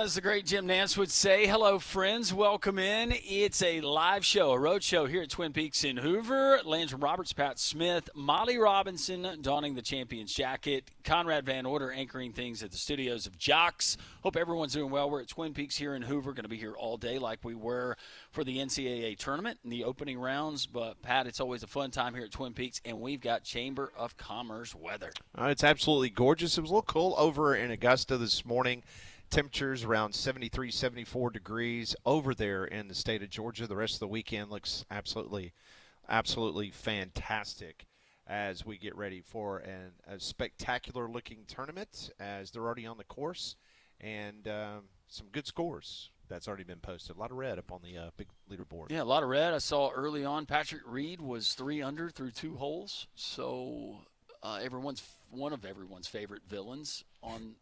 as the great Jim Nance would say, hello, friends. Welcome in. It's a live show, a road show here at Twin Peaks in Hoover. Landrum Roberts, Pat Smith, Molly Robinson donning the champion's jacket, Conrad Van Order anchoring things at the studios of Jocks. Hope everyone's doing well. We're at Twin Peaks here in Hoover. Going to be here all day like we were for the NCAA tournament and the opening rounds. But, Pat, it's always a fun time here at Twin Peaks, and we've got Chamber of Commerce weather. It's absolutely gorgeous. It was a little cool over in Augusta this morning. Temperatures around 73, 74 degrees over there in the state of Georgia. The rest of the weekend looks absolutely fantastic as we get ready for a spectacular-looking tournament as they're already on the course and some good scores that's already been posted. A lot of red up on the big leaderboard. Yeah, a lot of red. I saw early on Patrick Reed was 3 under through 2 holes. So one of everyone's favorite villains on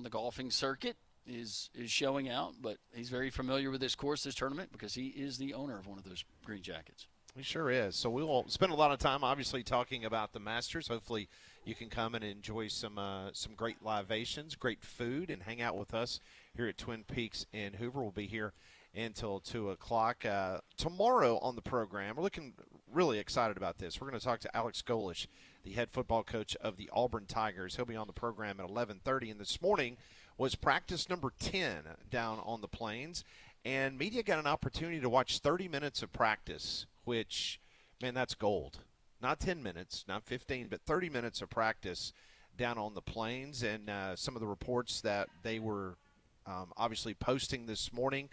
the golfing circuit is showing out, but he's very familiar with this course, this tournament, because he is the owner of one of those green jackets. He sure is. So we will spend a lot of time, obviously, talking about the Masters. Hopefully you can come and enjoy some great libations, great food, and hang out with us here at Twin Peaks in Hoover. We'll be here until 2 o'clock. Tomorrow on the program, we're looking really excited about this. We're going to talk to Alex Golish, the head football coach of the Auburn Tigers. He'll be on the program at 11:30, and this morning was practice number 10 down on the Plains, and media got an opportunity to watch 30 minutes of practice, which, man, that's gold. Not 10 minutes, not 15, but 30 minutes of practice down on the Plains, and some of the reports that they were obviously posting this morning.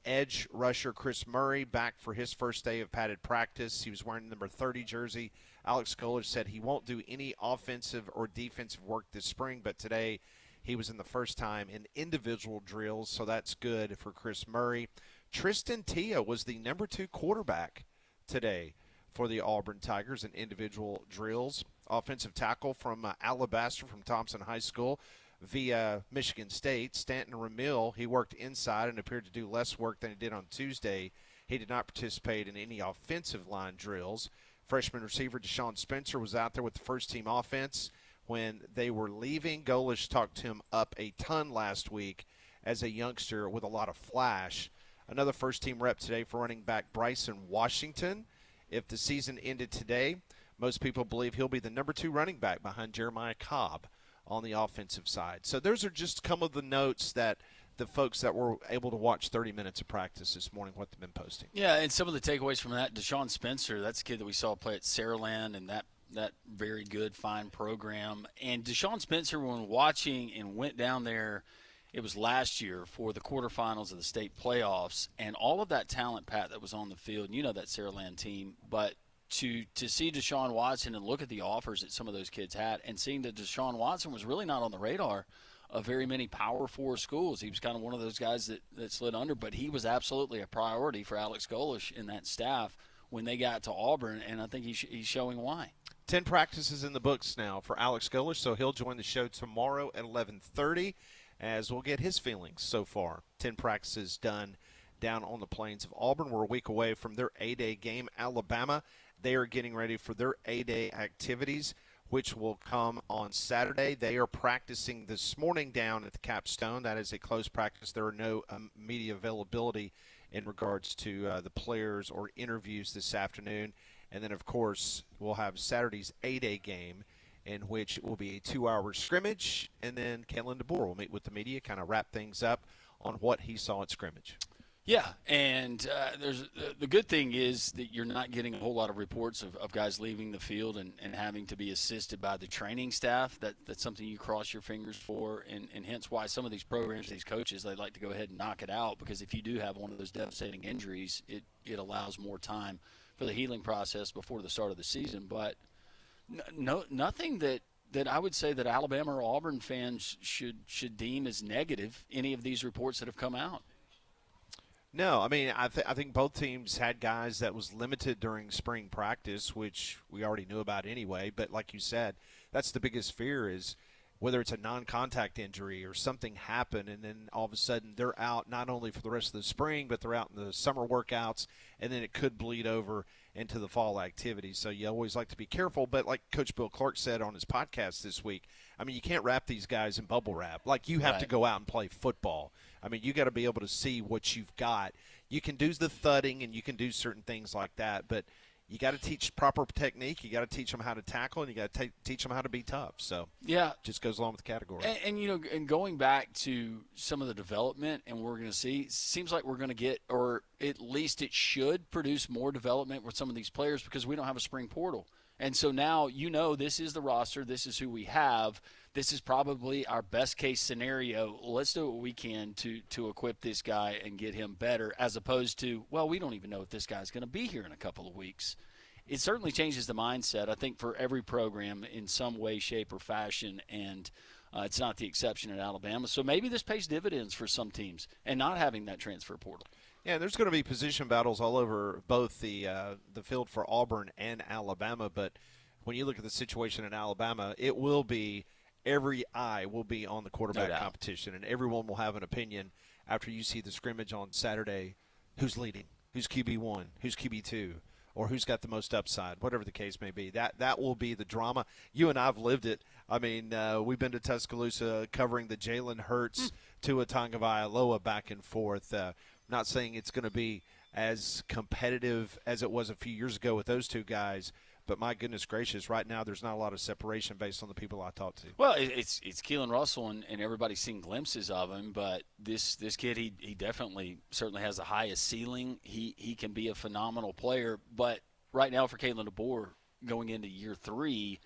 Edge rusher Chris Murray back for his first day of padded practice. He was wearing the number 30 jersey. Alex Golish said he won't do any offensive or defensive work this spring, but today he was in the first time in individual drills, so that's good for Chris Murray. Tristan Tia was the number 2 quarterback today for the Auburn Tigers in individual drills. Offensive tackle from Alabaster from Thompson High School via Michigan State, Stanton Ramil, he worked inside and appeared to do less work than he did on Tuesday. He did not participate in any offensive line drills. Freshman receiver Deshaun Spencer was out there with the first-team offense. When they were leaving, Golish talked to him up a ton last week as a youngster with a lot of flash. Another first-team rep today for running back Bryson Washington. If the season ended today, most people believe he'll be the number 2 running back behind Jeremiah Cobb on the offensive side. So those are just some of the notes that the folks that were able to watch 30 minutes of practice this morning, what they've been posting. Yeah, and some of the takeaways from that, Deshaun Spencer, that's a kid that we saw play at Saraland and that very good, fine program. And Deshaun Spencer, when watching and went down there, it was last year for the quarterfinals of the state playoffs, and all of that talent, Pat, that was on the field, and you know that Saraland team, but to see Deshaun Watson and look at the offers that some of those kids had, and seeing that Deshaun Watson was really not on the radar of very many Power 4 schools. He was kind of one of those guys that slid under, but he was absolutely a priority for Alex Golish and that staff when they got to Auburn, and I think he's showing why. 10 practices in the books now for Alex Golish, so he'll join the show tomorrow at 11:30 as we'll get his feelings so far. 10 practices done down on the Plains of Auburn. We're a week away from their A-Day game. Alabama, they are getting ready for their A-Day activities, which will come on Saturday. They are practicing this morning down at the Capstone. That is a closed practice. There are no media availability in regards to the players or interviews this afternoon. And then, of course, we'll have Saturday's A-Day game, in which it will be a 2-hour scrimmage. And then Kalen DeBoer will meet with the media, kind of wrap things up on what he saw at scrimmage. Yeah, and there's the good thing is that you're not getting a whole lot of reports of guys leaving the field and having to be assisted by the training staff. That's something you cross your fingers for, and hence why some of these programs, these coaches, they like to go ahead and knock it out, because if you do have one of those devastating injuries, it allows more time for the healing process before the start of the season. But nothing that I would say that Alabama or Auburn fans should deem as negative, any of these reports that have come out. No, I mean, I think both teams had guys that was limited during spring practice, which we already knew about anyway. But like you said, that's the biggest fear is whether it's a non-contact injury or something happened, and then all of a sudden they're out not only for the rest of the spring, but they're out in the summer workouts, and then it could bleed over into the fall activities. So you always like to be careful. But like Coach Bill Clark said on his podcast this week, I mean, you can't wrap these guys in bubble wrap. Like, you have to go out and play football. I mean, you got to be able to see what you've got. You can do the thudding and you can do certain things like that, but you got to teach proper technique. You got to teach them how to tackle, and you got to teach them how to be tough. So just goes along with the category. And you know, and going back to some of the development, and we're going to see, seems like we're going to get, or at least it should produce more development with some of these players because we don't have a spring portal. And so now, you know, this is the roster. This is who we have. This is probably our best case scenario. Let's do what we can to equip this guy and get him better, as opposed to, well, we don't even know if this guy's going to be here in a couple of weeks. It certainly changes the mindset, I think, for every program in some way, shape, or fashion, and it's not the exception at Alabama. So maybe this pays dividends for some teams and not having that transfer portal. Yeah, there's going to be position battles all over both the field for Auburn and Alabama. But when you look at the situation in Alabama, it will be every eye will be on the quarterback competition, and everyone will have an opinion after you see the scrimmage on Saturday. Who's leading? Who's QB1? Who's QB2? Or who's got the most upside? Whatever the case may be, that will be the drama. You and I have lived it. I mean, we've been to Tuscaloosa covering the Jalen Hurts, Tua Tagovailoa back and forth. Not saying it's going to be as competitive as it was a few years ago with those two guys, but my goodness gracious, right now there's not a lot of separation based on the people I talked to. Well, it's Keelan Russell, and everybody's seen glimpses of him, but this kid, he definitely certainly has the highest ceiling. He can be a phenomenal player, but right now for Kalen DeBoer going into year 3,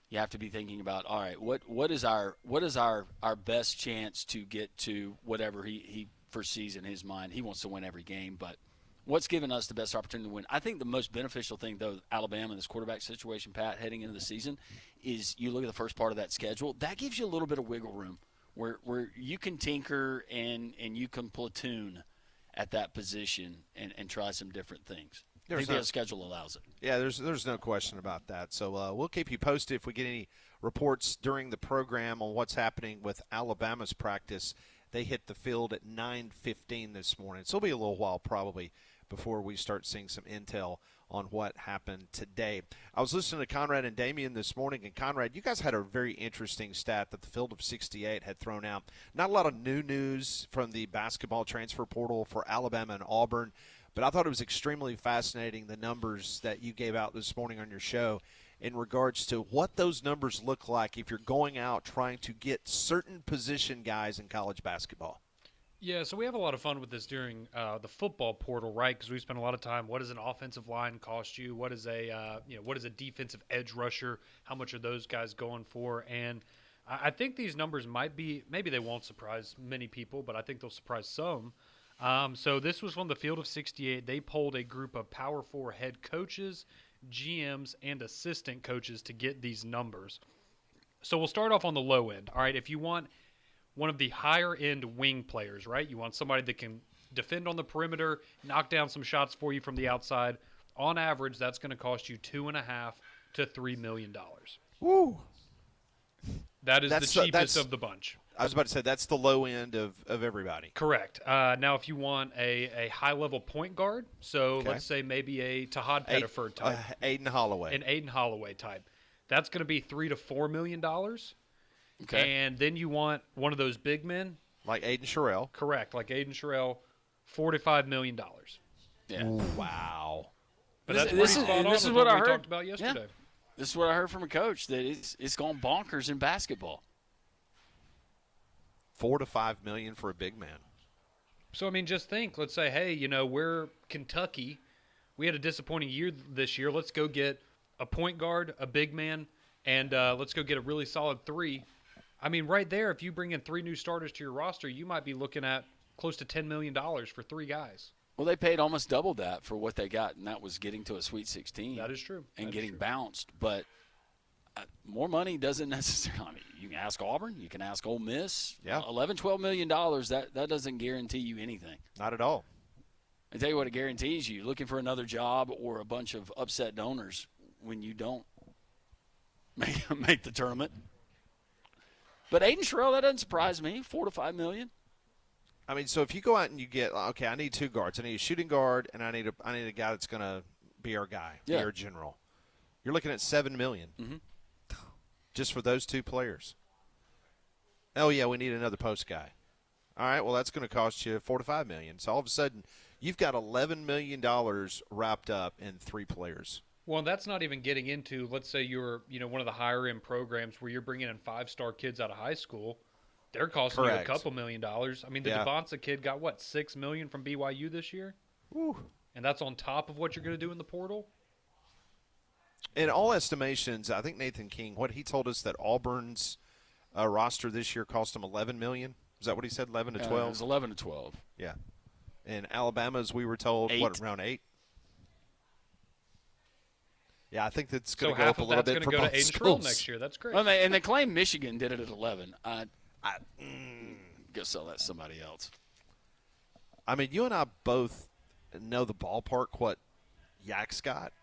you have to be thinking about, all right, what is our best chance to get to whatever he foresees in his mind. He wants to win every game, but what's given us the best opportunity to win? I think the most beneficial thing, though, Alabama in this quarterback situation, Pat, heading into the season, is you look at the first part of that schedule. That gives you a little bit of wiggle room where you can tinker and you can platoon at that position and try some different things. I think the schedule allows it. Yeah, there's no question about that. So we'll keep you posted if we get any reports during the program on what's happening with Alabama's practice. They hit the field at 9:15 this morning. So it'll be a little while probably before we start seeing some intel on what happened today. I was listening to Conrad and Damian this morning, and Conrad, you guys had a very interesting stat that the Field of 68 had thrown out. Not a lot of new news from the basketball transfer portal for Alabama and Auburn, but I thought it was extremely fascinating, the numbers that you gave out this morning on your show in regards to what those numbers look like if you're going out trying to get certain position guys in college basketball. Yeah, so we have a lot of fun with this during the football portal, right? Because we spend a lot of time. What does an offensive line cost you? What is a defensive edge rusher? How much are those guys going for? And I think these numbers maybe they won't surprise many people, but I think they'll surprise some. So this was from the Field of 68. They polled a group of Power 4 head coaches, GMs, and assistant coaches to get these numbers. So we'll start off on the low end. All right, if you want one of the higher-end wing players, right? You want somebody that can defend on the perimeter, knock down some shots for you from the outside. On average, that's going to cost you $2.5 to $3 million. Woo! That is the cheapest of the bunch. I was about to say that's the low end of everybody. Correct. Now, if you want a high-level point guard, so let's say maybe a Tahad Pettiford type. Aiden Holloway. An Aiden Holloway type. That's going to be $3 to $4 million. Okay. And then you want one of those big men. Like Aiden Sherrill. Correct. Like Aiden Sherrill, $4 to $5 million. Yeah. Ooh, wow. But this is what I heard. Talked about yesterday. Yeah. This is what I heard from a coach, that it's gone bonkers in basketball. $4 to $5 million for a big man. So, I mean, just think. Let's say, hey, we're Kentucky. We had a disappointing year this year. Let's go get a point guard, a big man, and let's go get a really solid 3. I mean, right there, if you bring in 3 new starters to your roster, you might be looking at close to $10 million for 3 guys. Well, they paid almost double that for what they got, and that was getting to a Sweet 16. That is true. And getting bounced. But more money doesn't necessarily – I mean, you can ask Auburn. You can ask Ole Miss. Yeah. $11, $12 million, that doesn't guarantee you anything. Not at all. I tell you what it guarantees you, looking for another job or a bunch of upset donors when you don't make the tournament. But Aiden Sherrill, that doesn't surprise me. $4 to $5 million. I mean, so if you go out and you get, okay, I need 2 guards. I need a shooting guard, and I need a guy that's going to be our guy, be our general. You're looking at $7 million just for those 2 players. Oh, yeah, we need another post guy. All right, well, that's going to cost you $4 to $5 million. So all of a sudden, you've got $11 million wrapped up in 3 players. Well, that's not even getting into, let's say you're, one of the higher end programs where you're bringing in 5-star kids out of high school. They're costing you a couple $1 million. I mean, the Devonsa kid got what, $6 million from BYU this year? Woo. And that's on top of what you're going to do in the portal? In all estimations, I think Nathan King, what he told us that Auburn's roster this year cost him $11 million. Is that what he said, 11 to 12? It was 11 to 12. Yeah. And Alabama's, we were told, 8. what, around 8? Yeah, I think that's going to so go up a little bit for So half of that's going to go both to Aiden schools. Sherrill next year. That's great. Well, and they claim Michigan did it at 11. Go sell that to somebody else. I mean, you and I both know the ballpark, what Yak's got.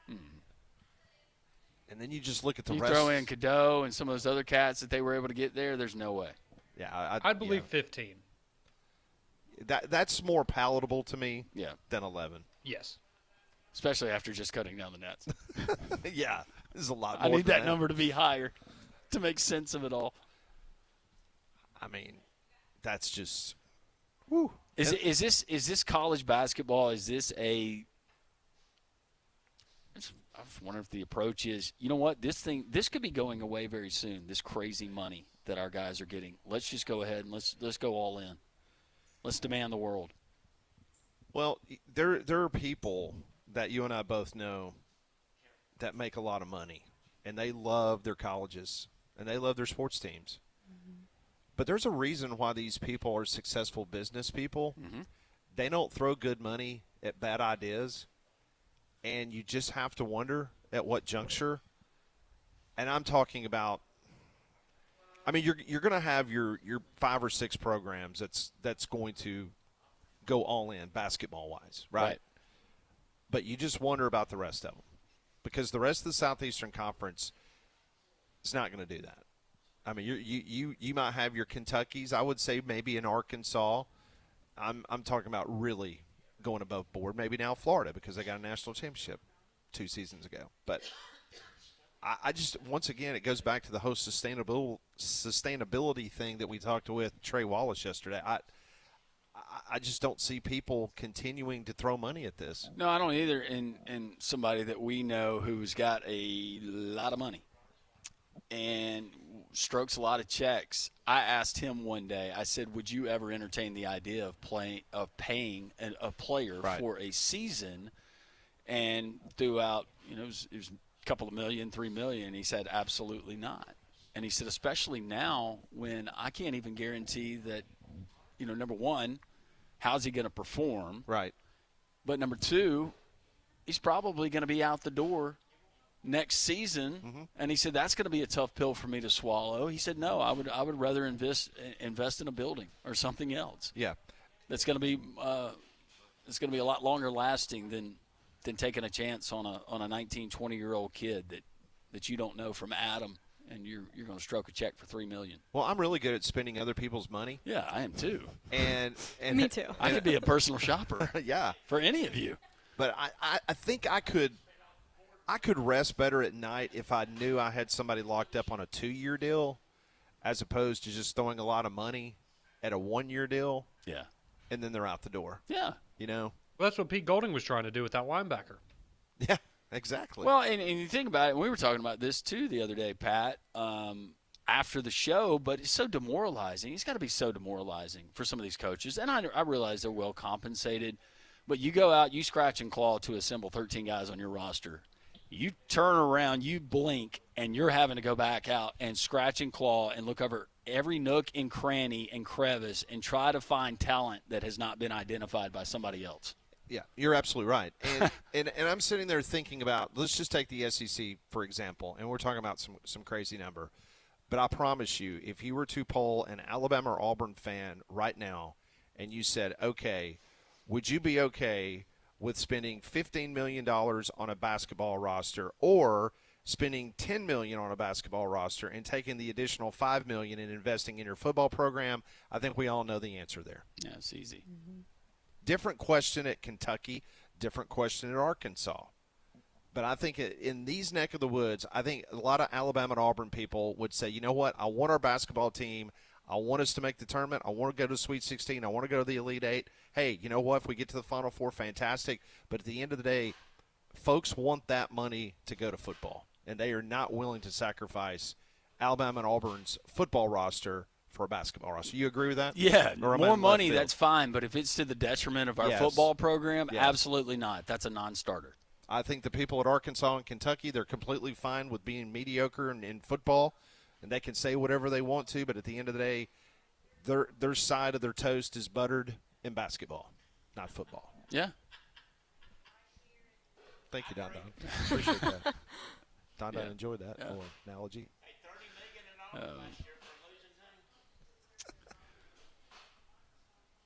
And then you just look at the You rest. throw in Cadeau and some of those other cats that they were able to get there, there's no way. Yeah, I'd believe 15. That's more palatable to me than 11. Yes. Especially after just cutting down the nets. Yeah, this is a lot I more need than that number to be higher to make sense of it all. I mean, that's just woo. Is this college basketball? Is this a? I wonder if the approach is, you know what, this could be going away very soon. This crazy money that our guys are getting. Let's just go ahead and let's go all in. Let's demand the world. Well, there are people that you and I both know that make a lot of money, and they love their colleges and they love their sports teams. But there's a reason why these people are successful business people. They don't throw good money at bad ideas, and you just have to wonder at what juncture. And I'm talking about, I mean, you're going to have your 5 or 6 programs that's going to go all in basketball-wise, right? But you just wonder about the rest of them, because the rest of the Southeastern Conference is not going to do that. I mean, you might have your Kentuckys. I would say maybe in Arkansas. I'm talking about really going above board. Maybe now Florida, because they got a national championship 2 seasons ago. But I just, once again, it goes back to the whole sustainability thing that we talked with Trey Wallace yesterday. I just don't see people continuing to throw money at this. No, I don't either. And somebody that we know who's got a lot of money and strokes a lot of checks. I asked him one day, I said, would you ever entertain the idea of paying a player for a season and throughout, it was a couple of million, $3 million. He said, absolutely not. And he said, especially now when I can't even guarantee that, number one, how's he going to perform? Right. But number two, he's probably going to be out the door next season. And he said, that's going to be a tough pill for me to swallow. He said, no, I would rather invest in a building or something else. Yeah. That's going to be a lot longer lasting than taking a chance on a 19, 20-year-old kid that you don't know from Adam, and you're going to stroke a check for $3 million. Well, I'm really good at spending other people's money. Yeah, I am too. And Me too. I could be a personal shopper. Yeah. For any of you. But I think I could rest better at night if I knew I had somebody locked up on a 2-year deal, as opposed to just throwing a lot of money at a 1-year deal. Yeah. And then they're out the door. Yeah. Well, that's what Pete Golding was trying to do with that linebacker. Yeah, exactly. Well, and you think about it, and we were talking about this too the other day, Pat, after the show, but it's so demoralizing. It's got to be so demoralizing for some of these coaches. And I realize they're well compensated, but you go out, you scratch and claw to assemble 13 guys on your roster. You turn around, you blink, and you're having to go back out and scratch and claw and look over every nook and cranny and crevice and try to find talent that has not been identified by somebody else. Yeah, you're absolutely right. And I'm sitting there thinking about, let's just take the SEC, for example, and we're talking about some crazy number. But I promise you, if you were to poll an Alabama or Auburn fan right now and you said, okay, would you be okay with spending $15 million on a basketball roster or spending $10 million on a basketball roster and taking the additional $5 million and investing in your football program? I think we all know the answer there. Yeah, it's easy. Different question at Kentucky, different question at Arkansas. But I think in these neck of the woods, I think a lot of Alabama and Auburn people would say, you know what, I want our basketball team. I want us to make the tournament. I want to go to the Sweet 16. I want to go to the Elite Eight. Hey, you know what, if we get to the Final Four, fantastic. But at the end of the day, folks want that money to go to football, and they are not willing to sacrifice Alabama and Auburn's football roster for a basketball roster. You agree with that? Yeah, Or am I more in left money, field? that's fine. But if it's to the detriment of our Yes. football program, Yes. absolutely not. That's a non-starter. I think the people at Arkansas and Kentucky, they're completely fine with being mediocre in football, and they can say whatever they want to, but at the end of the day, their side of their toast is buttered in basketball, not football. Yeah. Thank you, Don Don. Appreciate that. Don Yeah. enjoyed that Yeah. little analogy.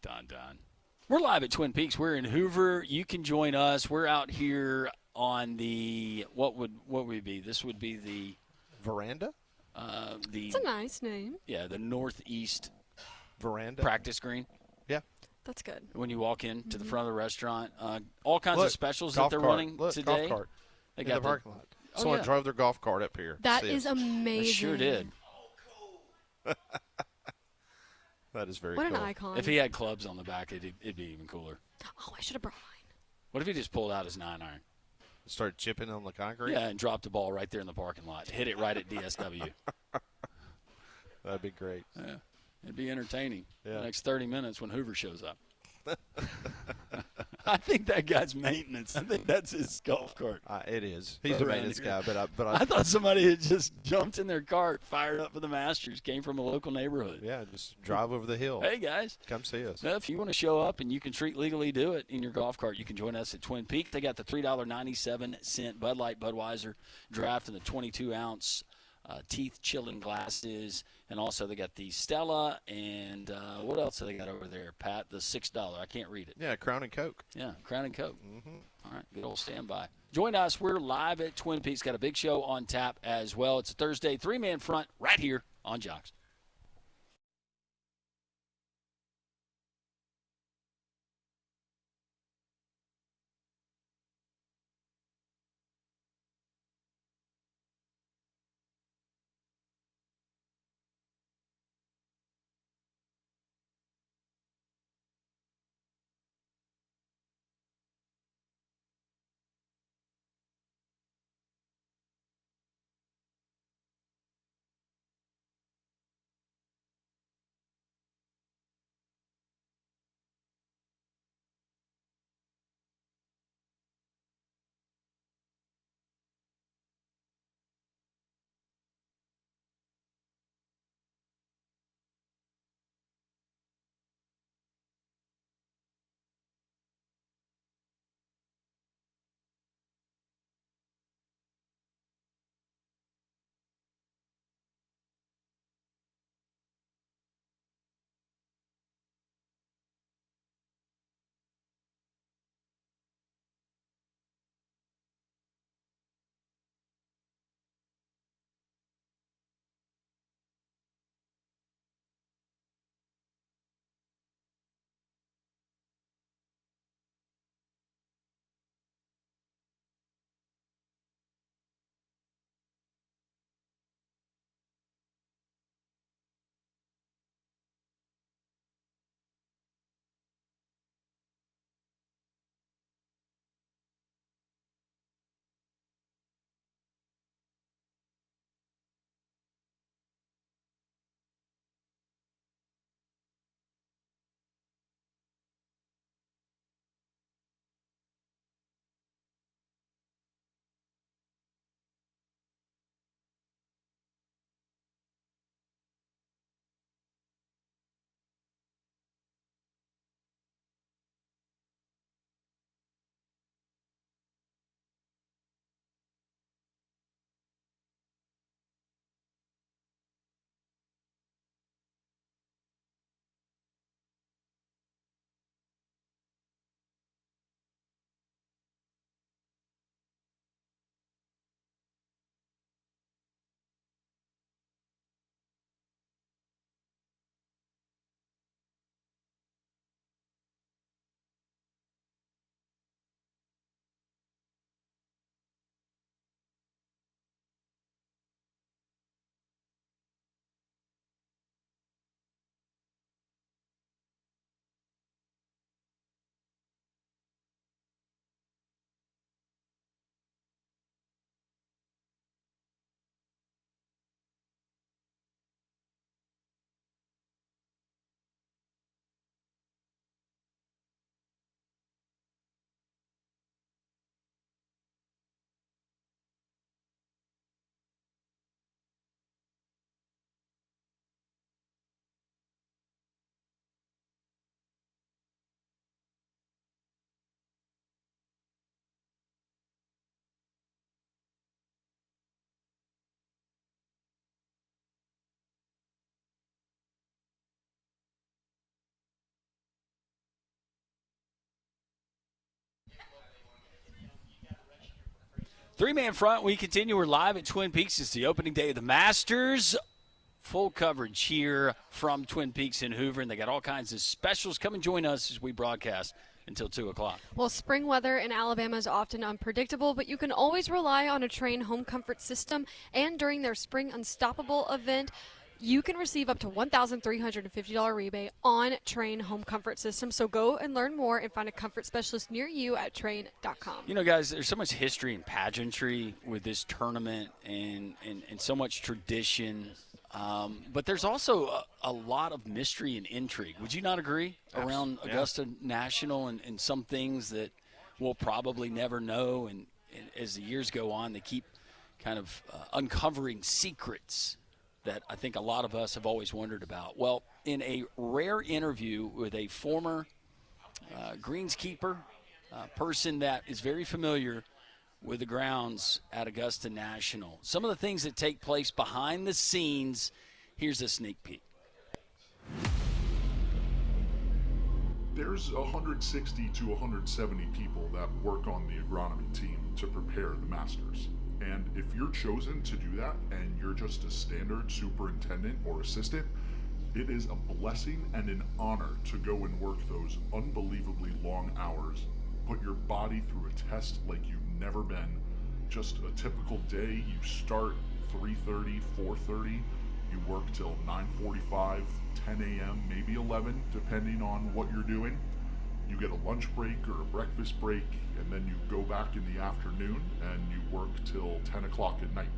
Don. We're live at Twin Peaks. We're in Hoover. You can join us. We're out here on the what would we be? This would be the Veranda? It's a nice name. the northeast Veranda? practice green. Yeah. That's good. When you walk in to the front of the restaurant, all kinds of Look, specials that golf they're cart. running Look, today. golf cart They in got the parking lot. Oh, Someone yeah. drove their golf cart up here. That See is it. amazing. They sure did. That is very What cool. an icon. If he had clubs on the back, it'd be even cooler. Oh, I should have brought mine. What if he just pulled out his 9-iron? Started chipping on the concrete? Yeah, and dropped the ball right there in the parking lot. Hit it right at DSW. That'd be great. Yeah, it'd be entertaining. Yeah. The next 30 minutes when Hoover shows up. I think that guy's maintenance. I think that's his golf cart. It is. He's a Around maintenance here. guy, but I thought somebody had just jumped in their cart, fired up for the Masters, came from a local neighborhood. yeah, just drive over the hill. Hey, guys. Come see us. Now, if you want to show up and you can street legally do it in your golf cart, you can join us at Twin Peaks. They got the $3.97 Bud Light Budweiser draft and the 22-ounce teeth-chilling glasses. And also they got the Stella and what else have they got over there, Pat? The $6. I can't read it. Yeah, Crown and Coke. Yeah, Crown and Coke. All right, good old standby. Join us. We're live at Twin Peaks. Got a big show on tap as well. It's a Thursday three-man front right here on Jocks. Three-man front, we continue. We're live at Twin Peaks. It's the opening day of the Masters. Full coverage here from Twin Peaks in Hoover, and they got all kinds of specials. Come and join us as we broadcast until 2 o'clock. Well, spring weather in Alabama is often unpredictable, but you can always rely on a Train home comfort system. And during their Spring Unstoppable event, you can receive up to $1,350 rebate on Train home comfort system. So go and learn more and find a comfort specialist near you at train.com. You know, guys, there's so much history and pageantry with this tournament and so much tradition. But there's also a lot of mystery and intrigue. Would you not agree? Around Augusta National and some things that we'll probably never know. And as the years go on, they keep kind of uncovering secrets that I think a lot of us have always wondered about. Well, in a rare interview with a former greenskeeper, person that is very familiar with the grounds at Augusta National, some of the things that take place behind the scenes, here's a sneak peek. There's 160 to 170 people that work on the agronomy team to prepare the Masters. And if you're chosen to do that and you're just a standard superintendent or assistant, it is a blessing and an honor to go and work those unbelievably long hours, put your body through a test like you've never been. Just a typical day, you start 3:30, 4:30, you work till 9:45, 10 a.m., maybe 11, depending on what you're doing. You get a lunch break or a breakfast break, and then you go back in the afternoon and you work till 10 o'clock at night.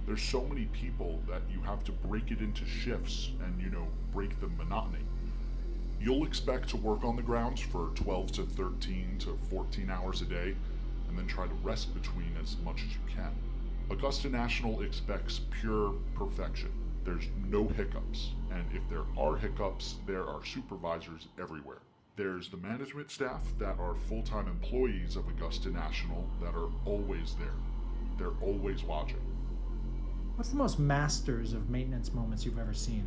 There's so many people that you have to break it into shifts and, break the monotony. You'll expect to work on the grounds for 12 to 13 to 14 hours a day, and then try to rest between as much as you can. Augusta National expects pure perfection. There's no hiccups, and if there are hiccups, there are supervisors everywhere. There's the management staff that are full-time employees of Augusta National that are always there. They're always watching. What's the most Masters of maintenance moments you've ever seen?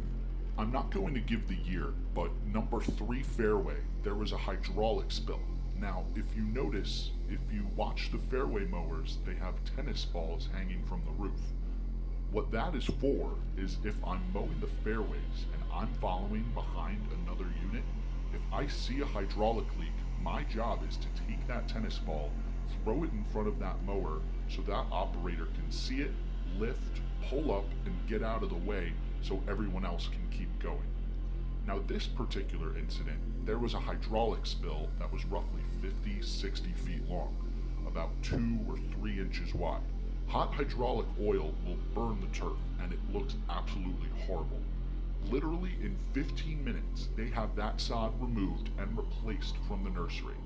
I'm not going to give the year, but number 3 fairway, there was a hydraulic spill. Now, if you notice, if you watch the fairway mowers, they have tennis balls hanging from the roof. What that is for is if I'm mowing the fairways and I'm following behind another unit, if I see a hydraulic leak, my job is to take that tennis ball, throw it in front of that mower so that operator can see it, lift, pull up, and get out of the way so everyone else can keep going. Now, this particular incident, there was a hydraulic spill that was roughly 50, 60 feet long, about 2 or 3 inches wide. Hot hydraulic oil will burn the turf, and it looks absolutely horrible. Literally in 15 minutes, they have that sod removed and replaced from the nursery.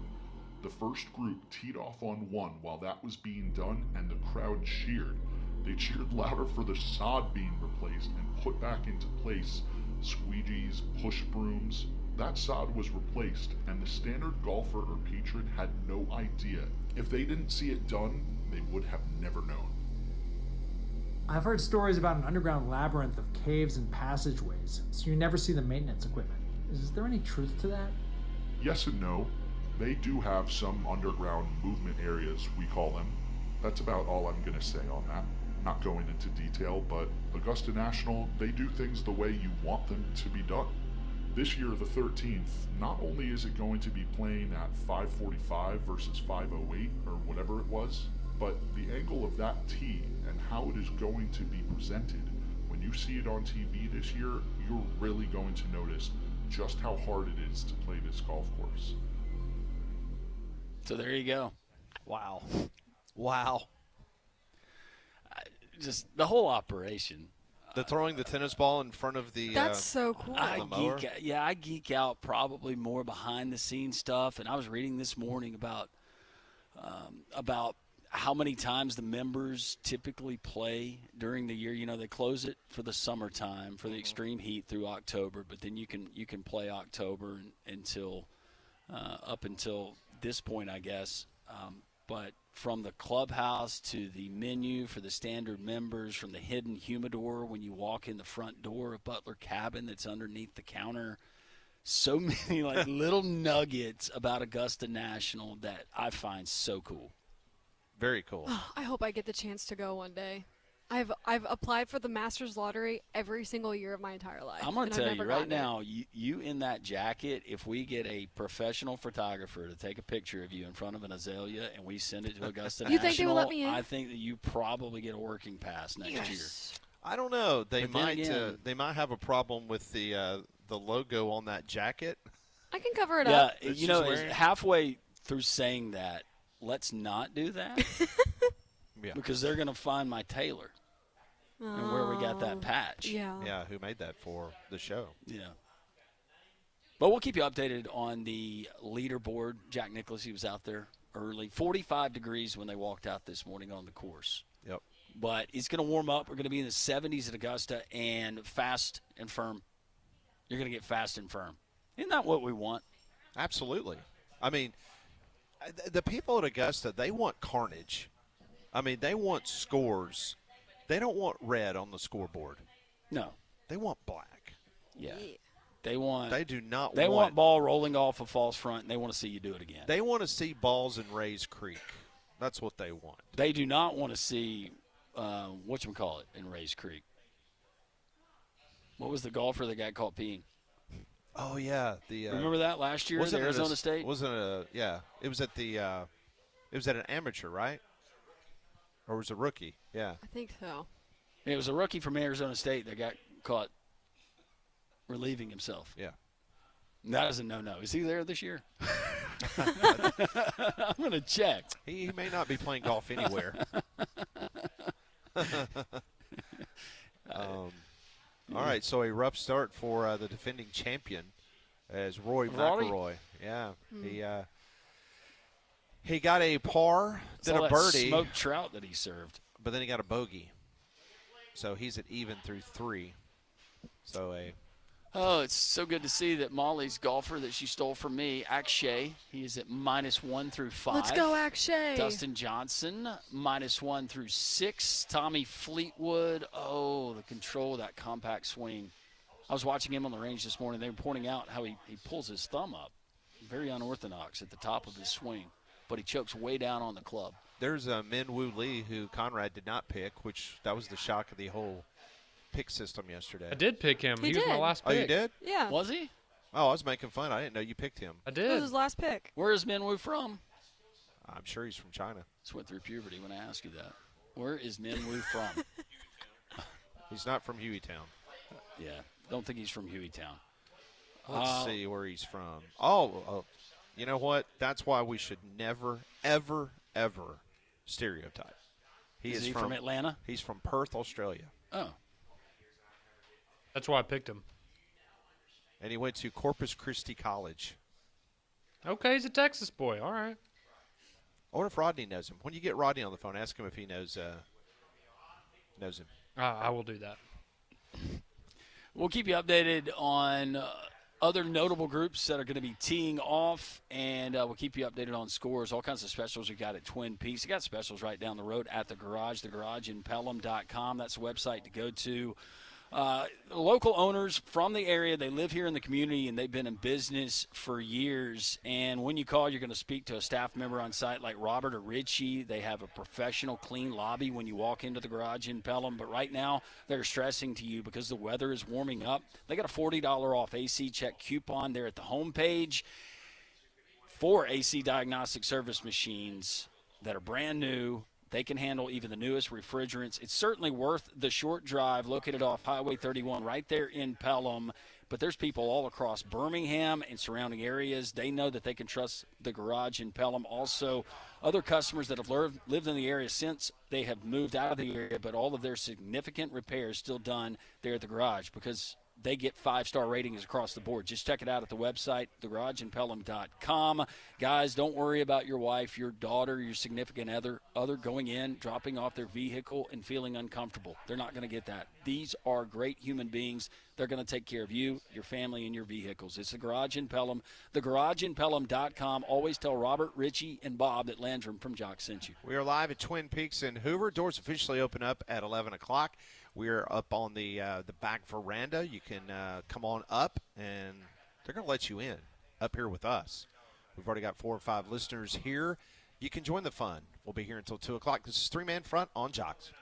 The first group teed off on one while that was being done, and the crowd cheered. They cheered louder for the sod being replaced and put back into place. Squeegees, push brooms. That sod was replaced, and the standard golfer or patron had no idea. If they didn't see it done, they would have never known. I've heard stories about an underground labyrinth of caves and passageways, so you never see the maintenance equipment. Is there any truth to that? Yes and no. They do have some underground movement areas, we call them. That's about all I'm going to say on that. Not going into detail, but Augusta National, they do things the way you want them to be done. This year, the 13th, not only is it going to be playing at 5:45 versus 5:08 or whatever it was, but the angle of that tee and how it is going to be presented, when you see it on TV this year, you're really going to notice just how hard it is to play this golf course. So there you go. Wow. Just the whole operation. The throwing the tennis ball in front of the That's so cool. the mower? I geek out probably more behind the scenes stuff. And I was reading this morning about how many times the members typically play during the year. You know, they close it for the summertime for the extreme heat through October, but then you can play October until up until this point, I guess. But from the clubhouse to the menu for the standard members, from the hidden humidor when you walk in the front door of Butler Cabin that's underneath the counter, so many little nuggets about Augusta National that I find so cool. Very cool. I hope I get the chance to go one day. I've applied for the Masters lottery every single year of my entire life. I'm going and to I've tell you never right gotten it. now, you in that jacket, if we get a professional photographer to take a picture of you in front of an azalea and we send it to Augusta You National, think they will let me in? I think that you probably get a working pass next year. Yes. I don't know. They But then might again- they might have a problem with the logo on that jacket. I can cover it Yeah, up. That you know, she's wearing? halfway through saying that, let's not do that Yeah. because they're going to find my tailor and where we got that patch. Yeah. Yeah, who made that for the show? Yeah. But we'll keep you updated on the leaderboard. Jack Nicklaus, he was out there early. 45 degrees when they walked out this morning on the course. Yep. But it's going to warm up. We're going to be in the 70s at Augusta and fast and firm. You're going to get fast and firm. Isn't that what we want? Absolutely. I mean, the people at Augusta, they want carnage. I mean, they want scores. They don't want red on the scoreboard. No. They want black. Yeah. They want They do not they want want ball rolling off a false front, and they want to see you do it again. They want to see balls in Rays Creek. That's what they want. They do not want to see whatchamacallit in Rays Creek. What was the golfer that got caught peeing? Oh yeah, the Remember that last year at Arizona State? Wasn't it a yeah? It was at the it was at an amateur, right? Or was it a rookie? Yeah. I think so. It was a rookie from Arizona State that got caught relieving himself. Yeah. And that is a no-no. Is he there this year? I'm going to check. He may not be playing golf anywhere. All right, so a rough start for the defending champion as Rory Rory? McIlroy. Yeah, he got a par, then Saw a that birdie, smoked trout that he served. but then he got a bogey. So he's at even through 3. So Oh, it's so good to see that Molly's golfer that she stole from me, Akshay, he is at -1 through 5. Let's go, Akshay. Dustin Johnson, -1 through 6. Tommy Fleetwood, oh, the control of that compact swing. I was watching him on the range this morning. They were pointing out how he pulls his thumb up. Very unorthodox at the top of his swing, but he chokes way down on the club. there's Min Woo Lee, who Conrad did not pick, which that was the shock of the whole pick system yesterday. I did pick him. He He was my did. last Oh, pick. you did? Yeah. Was he? Oh, I was making fun. I didn't know you picked him. I That was did. his last pick. Where is Minwoo from? I'm sure he's from China. Just went through puberty when I asked you that. Where is Minwoo from? He's not from Hueytown. Yeah, don't think he's from Hueytown. Let's see where he's from. Oh, you know what? That's why we should never, ever, ever stereotype. Is he from Atlanta? He's from Perth, Australia. Oh, That's why I picked him. And he went to Corpus Christi College. Okay, he's a Texas boy. All right. I wonder if Rodney knows him. When you get Rodney on the phone, ask him if he knows him. I will do that. we'll keep you updated on other notable groups that are going to be teeing off, and we'll keep you updated on scores. All kinds of specials we got at Twin Peaks. We got specials right down the road at the Garage in Pelham.com. That's the website to go to. Local owners from the area, they live here in the community, and they've been in business for years. And when you call, you're going to speak to a staff member on site like Robert or Richie. They have a professional, clean lobby when you walk into the Garage in Pelham. But right now, they're stressing to you because the weather is warming up. They got a $40 off AC check coupon there at the homepage for AC diagnostic service machines that are brand new. They can handle even the newest refrigerants. It's certainly worth the short drive, located off Highway 31 right there in Pelham. But there's people all across Birmingham and surrounding areas. They know that they can trust the Garage in Pelham. Also, other customers that have lived in the area since they have moved out of the area, but all of their significant repairs still done there at the Garage because they get 5-star ratings across the board. Just check it out at the website, thegarageinpelham.com. Guys, don't worry about your wife, your daughter, your significant other going in, dropping off their vehicle, and feeling uncomfortable. They're not going to get that. These are great human beings. They're going to take care of you, your family, and your vehicles. It's the Garage in Pelham, thegarageinpelham.com. Always tell Robert, Richie, and Bob that Landrum from Jock sent you. We are live at Twin Peaks in Hoover. Doors officially open up at 11 o'clock. We are up on the back veranda. You can come on up, and they're going to let you in up here with us. We've already got 4 or 5 listeners here. you can join the fun. We'll be here until 2 o'clock. This is Three Man Front on Jocks.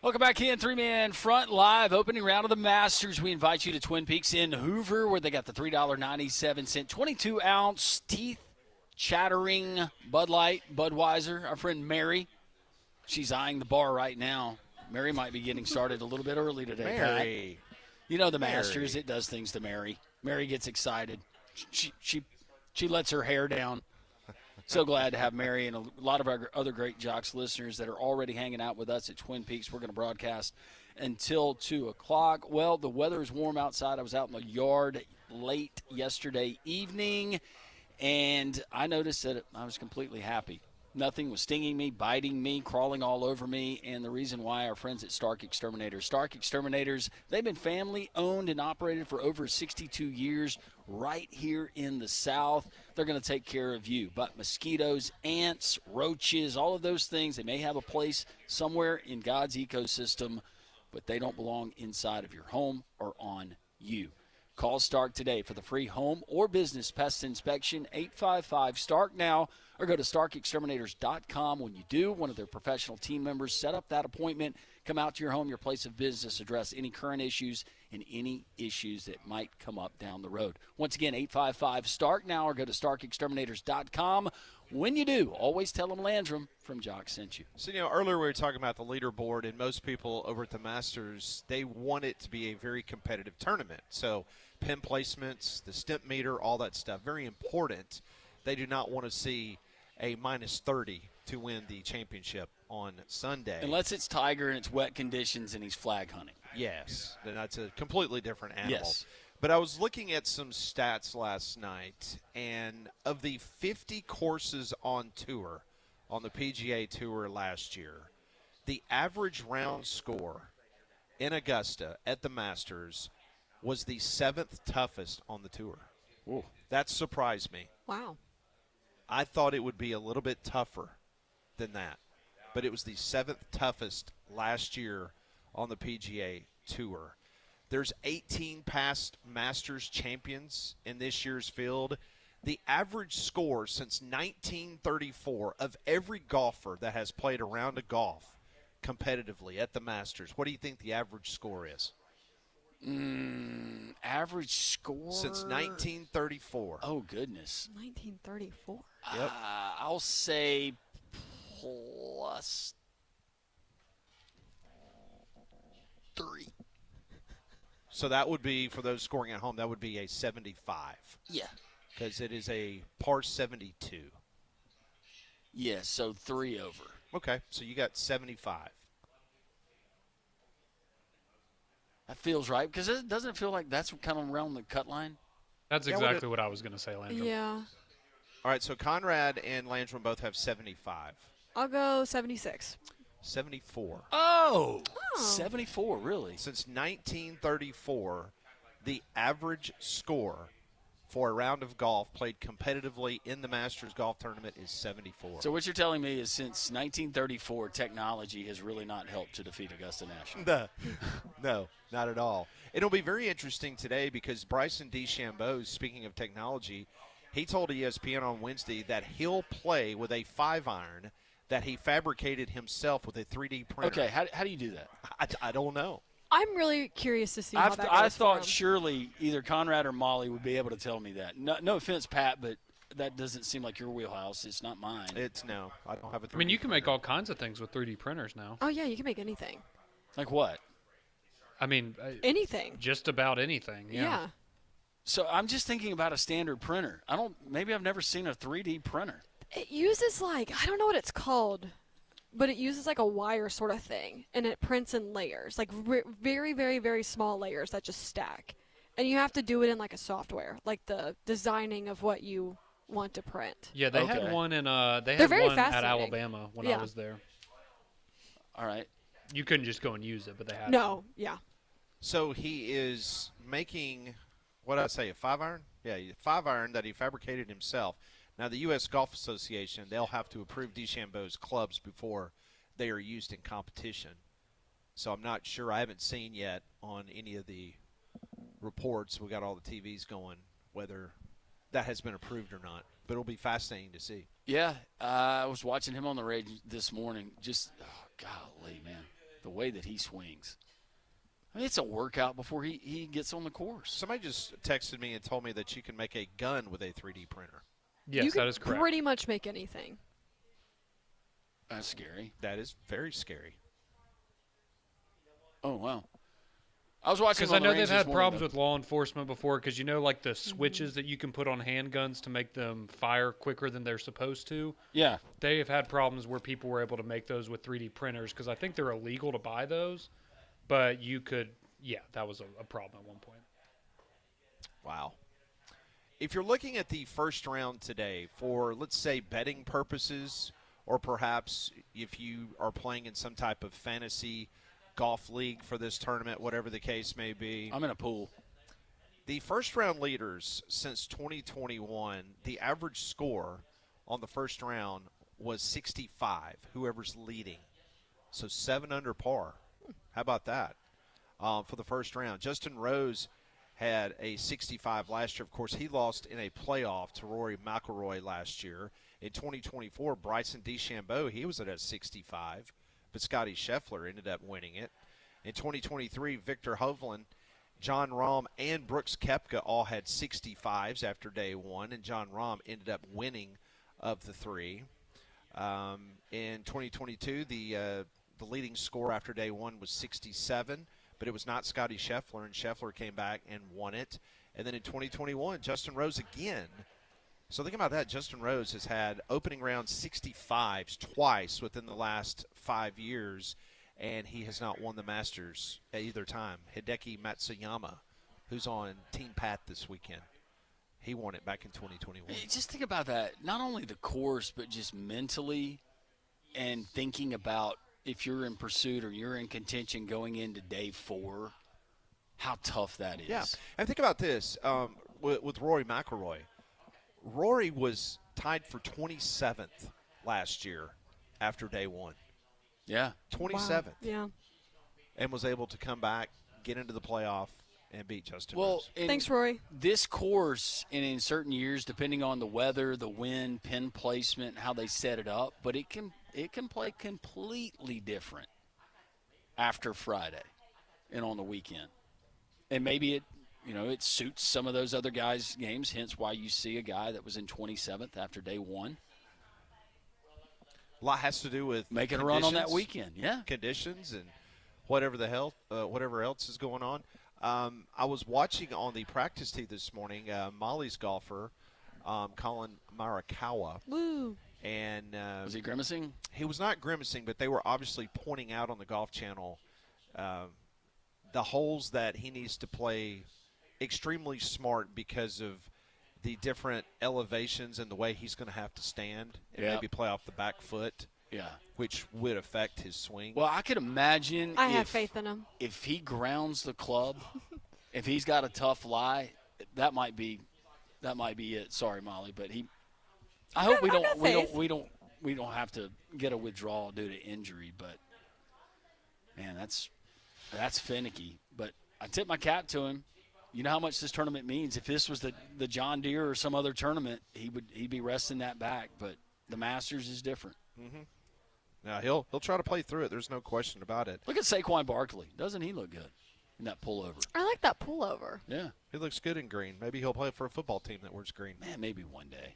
Welcome back in, Three-Man Front Live, opening round of the Masters. We invite you to Twin Peaks in Hoover, where they got the $3.97 22-ounce teeth-chattering Bud Light, Budweiser. Our friend Mary, she's eyeing the bar right now. Mary might be getting started a little bit early today. Mary. Pat. You know the Masters, it does things to Mary. Mary gets excited. She lets her hair down. So glad to have Mary and a lot of our other great Jocks listeners that are already hanging out with us at Twin Peaks. We're going to broadcast until 2 o'clock. Well, the weather is warm outside. I was out in the yard late yesterday evening, and I noticed that I was completely happy. Nothing was stinging me, biting me, crawling all over me, and the reason why our friends at Stark Exterminators. Stark Exterminators, they've been family-owned and operated for over 62 years right here in the South. They're going to take care of you. But mosquitoes, ants, roaches, all of those things, they may have a place somewhere in God's ecosystem, but they don't belong inside of your home or on you. Call Stark today for the free home or business pest inspection, 855-STARK now, or go to starkexterminators.com. When you do, one of their professional team members set up that appointment, come out to your home, your place of business, address any current issues and any issues that might come up down the road. Once again, 855-STARK now, or go to starkexterminators.com. when you do, always tell them Landrum from Jock sent you. So, earlier we were talking about the leaderboard, and most people over at the Masters, they want it to be a very competitive tournament. So, pin placements, the stimp meter, all that stuff, very important. They do not want to see a minus 30 to win the championship on Sunday. Unless it's Tiger and it's wet conditions and he's flag hunting. Yes, then that's a completely different animal. Yes. But I was looking at some stats last night, and of the 50 courses on tour, on the PGA Tour last year, the average round score in Augusta at the Masters was the 7th toughest on the tour. Ooh. That surprised me. Wow. I thought it would be a little bit tougher than that, but it was the 7th toughest last year on the PGA Tour. There's 18 past Masters champions in this year's field. The average score since 1934 of every golfer that has played a round of golf competitively at the Masters, what do you think the average score is? Average score? Since 1934. Oh, goodness. 1934. Yep. I'll say plus 3. So that would be, for those scoring at home, that would be a 75. Yeah. Because it is a par 72. Yeah, so 3 over. Okay, so you got 75. That feels right, because it doesn't feel like that's kind of around the cut line. That's Yeah, exactly what I was going to say, Landrum. Yeah. All right, so Conrad and Landrum both have 75. I'll go 76. 74. Oh, Oh. 74, really? Since 1934, the average score for a round of golf played competitively in the Masters golf tournament is 74. So what you're telling me is since 1934, technology has really not helped to defeat Augusta National. No, not at all. It'll be very interesting today because Bryson DeChambeau, speaking of technology, he told ESPN on Wednesday that he'll play with a 5-iron that he fabricated himself with a 3D printer. Okay, how do you do that? I don't know. I'm really curious to see how that goes I for thought him. surely either Conrad or Molly would be able to tell me that. No offense, Pat, but that doesn't seem like your wheelhouse. It's not mine. No, I don't have a 3D I mean, you can make printer. all kinds of things with 3D printers now. Oh, yeah, you can make anything. Like what? I mean, Anything. just about anything. Yeah. So I'm just thinking about a standard printer. Maybe I've never seen a 3D printer. It uses I don't know what it's called, but it uses like a wire sort of thing, and it prints in layers, like very, very, very small layers that just stack. And you have to do it in like a software, like the designing of what you want to print. Yeah, they Okay. had one in They're had very one at fascinating. Alabama when Yeah. I was there. All right. You couldn't just go and use it, but they had No, yeah. So he is making, what did I say, a 5-iron? Yeah, a 5-iron that he fabricated himself. Now, the U.S. Golf Association, they'll have to approve DeChambeau's clubs before they are used in competition. So I'm not sure. I haven't seen yet on any of the reports. We got all the TVs going, whether that has been approved or not. But it'll be fascinating to see. Yeah, I was watching him on the radio this morning. Just, golly, man, the way that he swings. I mean, it's a workout before he gets on the course. Somebody just texted me and told me that you can make a gun with a 3D printer. Yes, you can that is correct. pretty much make anything. That's scary. That is very scary. Oh, wow. I was watching Because him I on the know range they've this had morning, problems though. with law enforcement before. Because like the switches that you can put on handguns to make them fire quicker than they're supposed to. Yeah. They have had problems where people were able to make those with 3D printers because I think they're illegal to buy those. But you could, that was a problem at one point. Wow. If you're looking at the first round today for, let's say, betting purposes, or perhaps if you are playing in some type of fantasy golf league for this tournament, whatever the case may be, I'm in a pool. the first round leaders since 2021, the average score on the first round was 65, whoever's leading. So 7 under par. How about that for the first round? Justin Rose had a 65 last year. Of course, he lost in a playoff to Rory McIlroy last year. In 2024, Bryson DeChambeau, he was at a 65, but Scotty Scheffler ended up winning it. In 2023, Victor Hovland, John Rahm, and Brooks Koepka all had 65s after day one, and John Rahm ended up winning of the three. In 2022, the leading score after day one was 67, but it was not Scotty Scheffler, and Scheffler came back and won it. And then in 2021, Justin Rose again. So think about that. Justin Rose has had opening round 65s twice within the last 5 years, and he has not won the Masters at either time. Hideki Matsuyama, who's on Team Pat this weekend, he won it back in 2021. Just think about that. Not only the course, but just mentally and thinking about if you're in pursuit or you're in contention going into day 4, how tough that is. Yeah, and think about this with Rory McIlroy. Rory was tied for 27th last year after day one. Yeah. 27th. Wow. Yeah. And was able to come back, get into the playoff, and beat Justin Well, Rose. Thanks, Rory. This course, and in certain years, depending on the weather, the wind, pin placement, how they set it up, but it can play completely different after Friday and on the weekend. And maybe it suits some of those other guys' games, hence why you see a guy that was in 27th after day one. A lot has to do with making a run on that weekend, yeah. Conditions and whatever else is going on. I was watching on the practice tee this morning, Molly's golfer, Colin Morikawa. Woo. And was he grimacing? He was not grimacing, but they were obviously pointing out on the Golf Channel the holes that he needs to play extremely smart because of the different elevations and the way he's going to have to stand and maybe play off the back foot. Yeah. Which would affect his swing. Well, I could imagine I have faith in him. If he grounds the club, if he's got a tough lie, that might be it. Sorry, Molly, but I hope we don't have to get a withdrawal due to injury, but man, that's finicky. But I tip my cap to him. You know how much this tournament means. If this was the John Deere or some other tournament, he'd be resting that back. But the Masters is different. Mm-hmm. Now he'll try to play through it. There's no question about it. Look at Saquon Barkley. Doesn't he look good in that pullover? I like that pullover. Yeah, he looks good in green. Maybe he'll play for a football team that wears green. Man, maybe one day.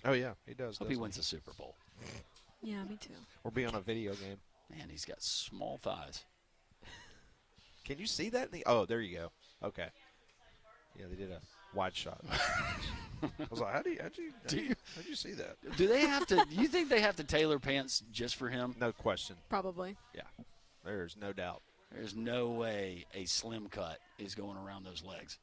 Oh yeah, he does. Hope he wins the Super Bowl. Yeah, me too. Or be on a video game. Man, he's got small thighs. Can you see that? Oh, there you go. Okay. Yeah, they did a wide shot. I was like, how'd you see that? Do they have to? Do you think they have to tailor pants just for him? No question. Probably. Yeah, there's no doubt. There's no way a slim cut is going around those legs.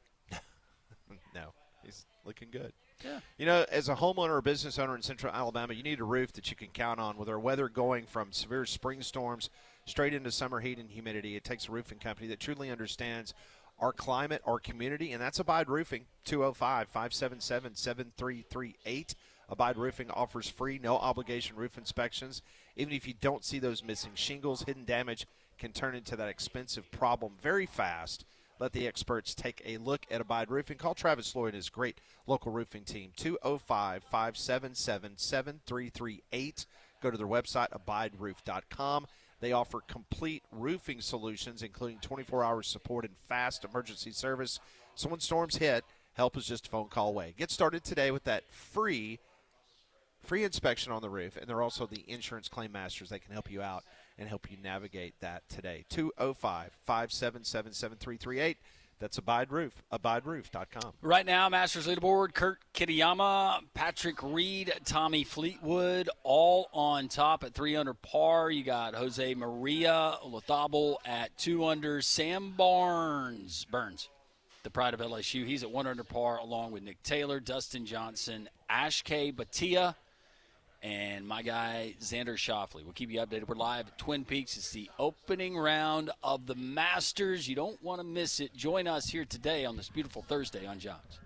No, he's looking good. Yeah. You know, as a homeowner or business owner in Central Alabama, you need a roof that you can count on. With our weather going from severe spring storms straight into summer heat and humidity, it takes a roofing company that truly understands our climate, our community, and that's Abide Roofing, 205-577-7338. Abide Roofing offers free, no-obligation roof inspections. Even if you don't see those missing shingles, hidden damage can turn into that expensive problem very fast. Let the experts take a look at Abide Roofing. Call Travis Lloyd and his great local roofing team, 205-577-7338. Go to their website, abideroof.com. They offer complete roofing solutions, including 24-hour support and fast emergency service. So when storms hit, help is just a phone call away. Get started today with that free inspection on the roof, and they're also the insurance claim masters. They can help you out and help you navigate that today. 205-577-7338. That's Abide Roof, abideroof.com. Right now, Masters leaderboard, Kurt Kitayama, Patrick Reed, Tommy Fleetwood, all on top at 3 under par. You got Jose Maria Olazabal at 2 under. Sam Burns, the pride of LSU, he's at 1 under par, along with Nick Taylor, Dustin Johnson, Ashke Batia, and my guy, Xander Schauffele. We'll keep you updated. We're live at Twin Peaks. It's the opening round of the Masters. You don't want to miss it. Join us here today on this beautiful Thursday on Jocks.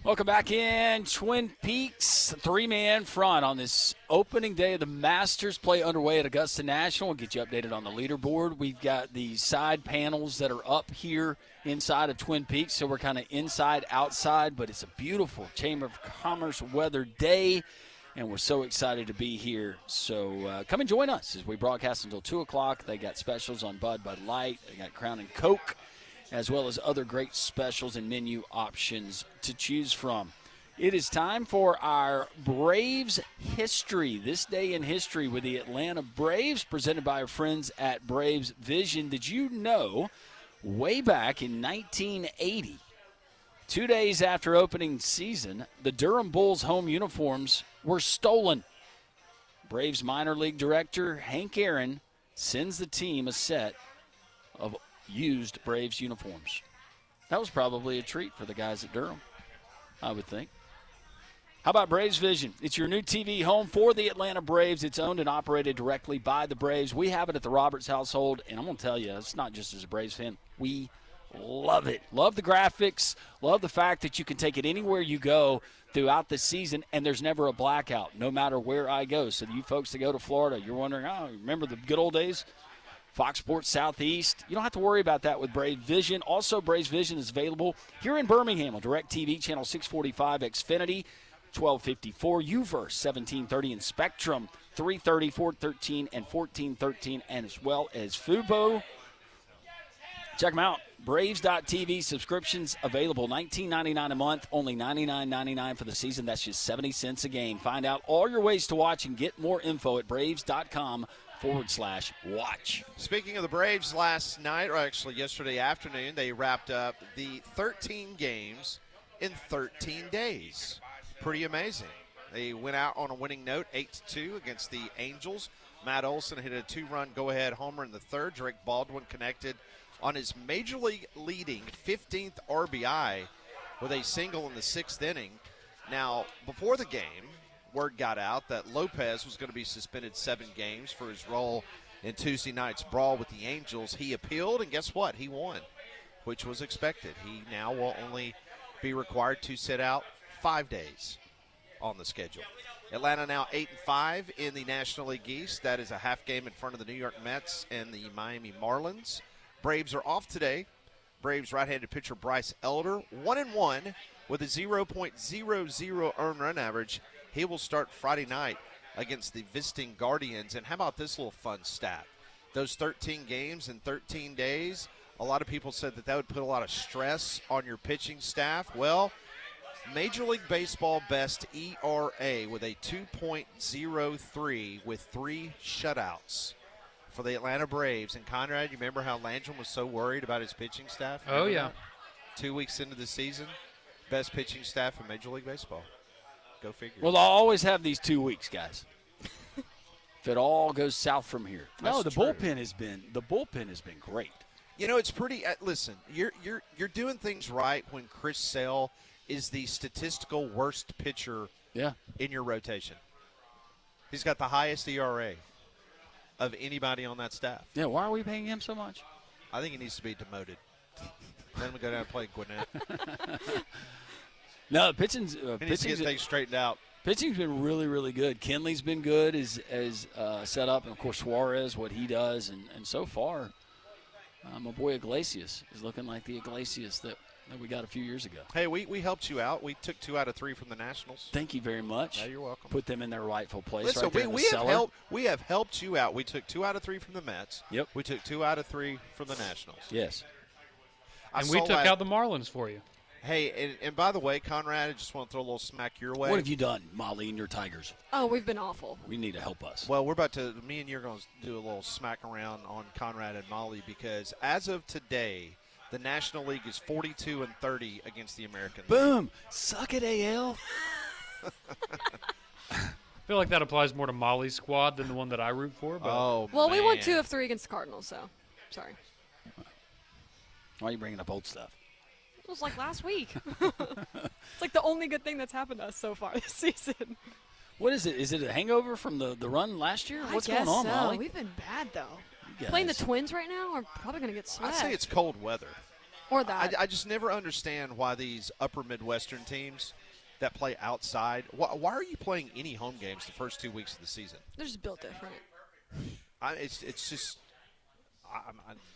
Welcome back in. Twin Peaks, three-man front on this opening day of the Masters play underway at Augusta National. We'll get you updated on the leaderboard. We've got the side panels that are up here inside of Twin Peaks, so we're kind of inside, outside, but it's a beautiful Chamber of Commerce weather day, and we're so excited to be here. So come and join us as we broadcast until 2 o'clock. They got specials on Bud Light. They got Crown and Coke, as well as other great specials and menu options to choose from. It is time for our Braves history. This day in history with the Atlanta Braves, presented by our friends at Braves Vision. Did you know, way back in 1980, 2 days after opening season, the Durham Bulls home uniforms were stolen? Braves minor league director Hank Aaron sends the team a set of used Braves uniforms. That was probably a treat for the guys at Durham, I would think. How about Braves Vision? It's your new TV home for the Atlanta Braves. It's owned and operated directly by the Braves. We have it at the Roberts household, and I'm going to tell you, it's not just as a Braves fan. We love it. Love the graphics. Love the fact that you can take it anywhere you go throughout the season, and there's never a blackout, no matter where I go. So you folks that go to Florida, you're wondering, oh, remember the good old days? Fox Sports Southeast. You don't have to worry about that with Braves Vision. Also, Braves Vision is available here in Birmingham on DirecTV, channel 645, Xfinity, 1254, UVerse, 1730, and Spectrum, 330, 413, and 1413, and as well as Fubo. Check them out. Braves.tv subscriptions available, $19.99 a month, only $99.99 for the season. That's just 70 cents a game. Find out all your ways to watch and get more info at braves.com/watch. Speaking of the Braves, last night, or actually yesterday afternoon, they wrapped up the 13 games in 13 days. Pretty amazing. They went out on a winning note, 8-2 against the Angels. Matt Olson hit a 2-run go-ahead homer in the third. Drake Baldwin connected on his major league leading 15th RBI with a single in the 6th inning. Now, before the game, word got out that Lopez was going to be suspended 7 games for his role in Tuesday night's brawl with the Angels. He appealed, and guess what? He won, which was expected. He now will only be required to sit out 5 days on the schedule. Atlanta now 8-5 in the National League East. That is a half game in front of the New York Mets and the Miami Marlins. Braves are off today. Braves right-handed pitcher Bryce Elder, 1-1 with a 0.00 earned run average. He will start Friday night against the visiting Guardians. And how about this little fun stat? Those 13 games in 13 days, a lot of people said that would put a lot of stress on your pitching staff. Well, Major League Baseball best ERA with a 2.03 with 3 shutouts for the Atlanta Braves. And Conrad, you remember how Landrum was so worried about his pitching staff? Oh, yeah. That? 2 weeks into the season, best pitching staff in Major League Baseball. Go figure. Well, I'll always have these 2 weeks, guys. If it all goes south from here. No, the bullpen has been great. You know, it's pretty. Listen, you're doing things right when Chris Sale is the statistical worst pitcher in your rotation. He's got the highest ERA of anybody on that staff. Yeah, why are we paying him so much? I think he needs to be demoted. Then we go down and play Gwinnett. No, pitching's he needs to get things straightened out. Pitching's been really, really good. Kenley's been good as set up, and of course Suarez, what he does, and so far, my boy Iglesias is looking like the Iglesias that we got a few years ago. Hey, we helped you out. We took 2 out of 3 from the Nationals. Thank you very much. Yeah, you're welcome. Put them in their rightful place. Listen, right there we have helped you out. We took 2 out of 3 from the Mets. Yep. We took 2 out of 3 from the Nationals. Yes. And we took out the Marlins for you. Hey, and by the way, Conrad, I just want to throw a little smack your way. What have you done, Molly, and your Tigers? Oh, we've been awful. We need to help us. Well, me and you are going to do a little smack around on Conrad and Molly because as of today, the National League is 42-30 against the American League. Boom. Suck it, AL. I feel like that applies more to Molly's squad than the one that I root for. But Well, we won 2 of 3 against the Cardinals, so sorry. Why are you bringing up old stuff? It was like last week. It's like the only good thing that's happened to us so far this season. What is it? Is it a hangover from the run last year? What's I guess going on, so. Molly? We've been bad, though. You Playing the guys. Twins right now, we're probably going to get swept. I say it's cold weather. Or that. I just never understand why these upper Midwestern teams that play outside, why are you playing any home games the first 2 weeks of the season? They're just built different. It's just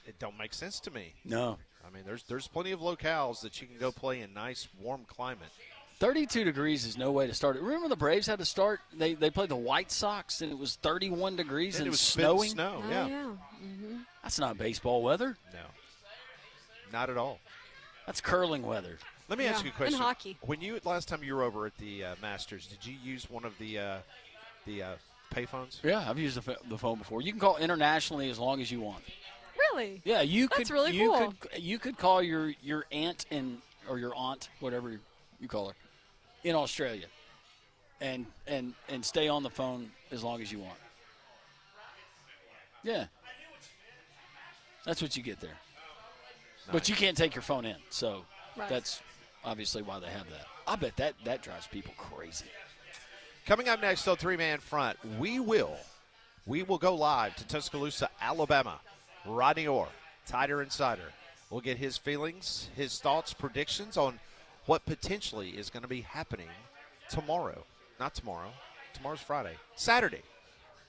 it don't make sense to me. No. I mean, there's plenty of locales that you can go play in nice, warm climate. 32 degrees is no way to start it. Remember the Braves had to start? They played the White Sox, and it was 31 degrees And and it was snowing. Snow, Oh, yeah. Mm-hmm. That's not baseball weather. No, not at all. That's curling weather. Let me ask you a And question. hockey. When last time you were over at the Masters, did you use one of the payphones? Yeah, I've used the phone before. You can call internationally as long as you want. Really? Yeah, you That's could. really you cool. You could call your aunt or your aunt, whatever you call her, in Australia, and stay on the phone as long as you want. Yeah, that's what you get there. But you can't take your phone in, so Right. that's obviously why they have that. I bet that drives people crazy. Coming up next, though, three-man front, we will go live to Tuscaloosa, Alabama. Rodney Orr, Tider Insider, will get his feelings, his thoughts, predictions on what potentially is going to be happening tomorrow. Not tomorrow. Tomorrow's Friday. Saturday,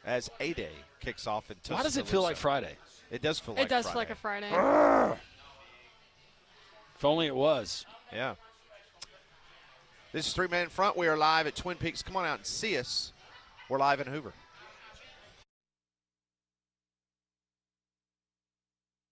as A-Day kicks off in Tuscaloosa. Why does it feel like Friday? It does feel like It does Friday. feel like a Friday. If only it was. Yeah. This is three-man front. We are live at Twin Peaks. Come on out and see us. We're live in Hoover.